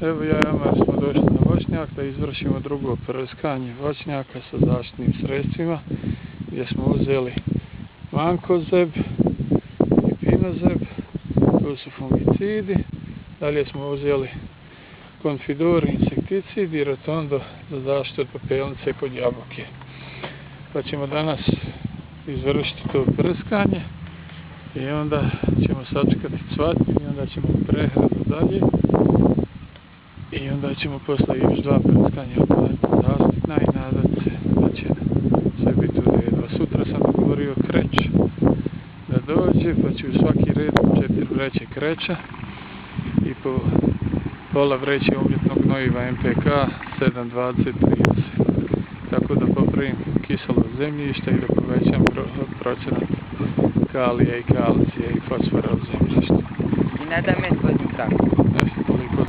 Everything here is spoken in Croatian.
Evo ja i Amar smo došli na voćnjak da izvršimo drugo prskanje voćnjaka sa zaštitnim sredstvima, gdje smo uzeli Mancozeb i Pinozeb, to su fungicidi. Dalje smo uzeli Confidur insekticid i Rotondo za zaštitu od popelnice kod jabuke. Pa ćemo danas izvršiti to prskanje i onda ćemo sačekati cvatnju i onda ćemo prehranu dalje. I onda ćemo posle još dva prskanja zaštitna i nadat se da će sve biti u redu. A sutra sam dogovorio kreć da dođe, pa će u svaki red 4 vreće kreča i po pola vreće umjetnog gnojiva MPK 7-20-30. Tako da popravim kiselo zemljište i da povećam procenat kalija i kalcija i fosfora u zemljištu. I nada met vozim traktor.